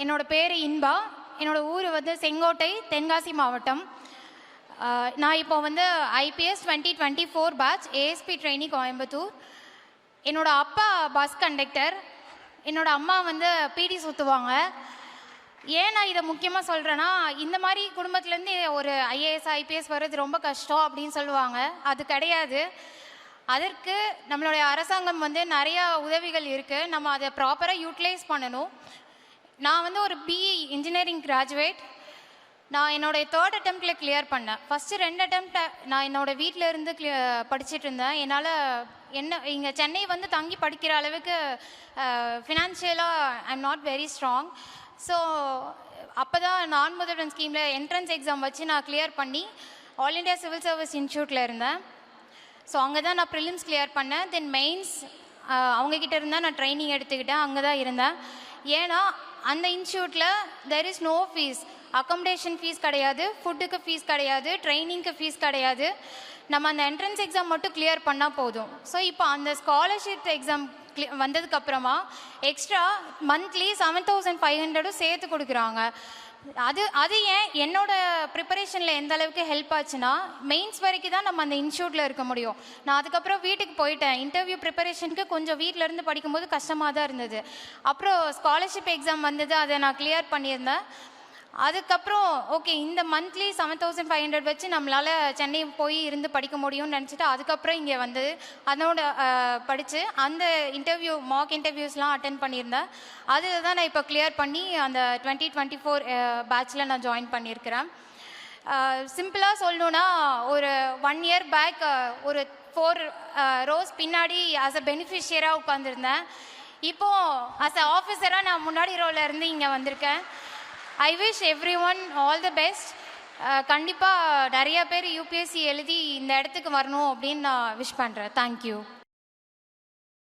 என்னோட பேர் இன்பா. என்னோட ஊர் வந்து செங்கோட்டை, தென்காசி மாவட்டம். நான் இப்போ வந்து IPS 2024 batch ASP trainee Coimbatore. என்னோட அப்பா பஸ் கண்டக்டர், என்னோட அம்மா வந்து பிடி சுற்றுவாங்க. ஏன் நான் இதை முக்கியமாக சொல்கிறேன்னா, இந்த மாதிரி குடும்பத்துலேருந்து ஒரு ஐஏஎஸ் ஐபிஎஸ் வர்றது ரொம்ப கஷ்டம் அப்படின்னு சொல்லுவாங்க. அது கிடையாது. அதற்கு நம்மளுடைய அரசாங்கம் வந்து நிறையா உதவிகள் இருக்குது. நம்ம அதை ப்ராப்பராக யூட்டிலைஸ் பண்ணணும். நான் வந்து ஒரு பிஇ இன்ஜினியரிங் கிராஜுவேட். நான் என்னோடய 3rd அட்டெம்ப்டில் கிளியர் பண்ணேன். ஃபஸ்ட்டு 2 அட்டெம்ப்ட் நான் என்னோடய வீட்டில் இருந்து படிச்சுட்டு இருந்தேன். என்னால் இங்கே சென்னை வந்து தங்கி படிக்கிற அளவுக்கு ஃபினான்ஷியலாக I am not very strong. So அப்போ தான் நான் முதல்வன் ஸ்கீமில் என்ட்ரன்ஸ் எக்ஸாம் வச்சு நான் கிளியர் பண்ணி ஆல் இண்டியா சிவில் சர்வீஸ் இன்ஸ்டியூட்டில் இருந்தேன். ஸோ அங்கே தான் நான் ப்ரிலிம்ஸ் கிளியர் பண்ணேன். தென் மெயின்ஸ் அவங்கக்கிட்ட இருந்தால் நான் ட்ரைனிங் எடுத்துக்கிட்டேன். அங்கே தான் இருந்தேன். ஏன்னா அந்த இன்ஸ்டியூட்டில் there is no fees. Accommodation fees கிடையாது, ஃபுட்டுக்கு ஃபீஸ் கிடையாது, ட்ரைனிங்க்கு ஃபீஸ் கிடையாது. நம்ம அந்த என்ட்ரன்ஸ் எக்ஸாம் மட்டும் கிளியர் பண்ணால் போதும். ஸோ இப்போ அந்த ஸ்காலர்ஷிப் எக்ஸாம் வந்ததுக்கப்புறமா எக்ஸ்ட்ரா மந்த்லி 7,500 சேர்த்து கொடுக்குறாங்க. அது ஏன் என்னோட ப்ரிப்பரேஷனில் எந்த அளவுக்கு ஹெல்ப் ஆச்சுன்னா, மெயின்ஸ் வரைக்கும் தான் நம்ம அந்த இன்ஸ்டியூட்டில் இருக்க முடியும். நான் அதுக்கப்புறம் வீட்டுக்கு போயிட்டேன். இன்டர்வியூ ப்ரிப்பரேஷனுக்கு கொஞ்சம் வீட்டிலேருந்து படிக்கும்போது கஷ்டமாக தான் இருந்தது. அப்புறம் ஸ்காலர்ஷிப் எக்ஸாம் வந்தது, அதை நான் கிளியர் பண்ணியிருந்தேன். அதுக்கப்புறம் ஓகே, இந்த மந்த்லி 7,500 வச்சு நம்மளால் சென்னை போய் இருந்து படிக்க முடியும்னு நினச்சிட்டு அதுக்கப்புறம் இங்கே வந்து அதோட படித்து அந்த மாக் இன்டர்வியூஸ்லாம் அட்டென்ட் பண்ணியிருந்தேன். அதில் தான் நான் இப்போ கிளியர் பண்ணி அந்த 2024 பேட்சில் நான் ஜாயின் பண்ணியிருக்கிறேன். சிம்பிளாக சொல்லணுன்னா, ஒரு 1 இயர் பேக் ஒரு 4 rows பின்னாடி ஆஸ் அ பெனிஃபிஷியராக உட்காந்துருந்தேன். இப்போது ஆஸ் அ ஆஃபீஸராக நான் முன்னாடி ரோவில் இருந்து இங்கே வந்திருக்கேன். I wish every one all the best. கண்டிப்பாக நிறையா பேர் யூபிஎஸ்சி எழுதி இந்த இடத்துக்கு வரணும் அப்படின்னு நான் விஷ் பண்ணுறேன். தேங்க்யூ.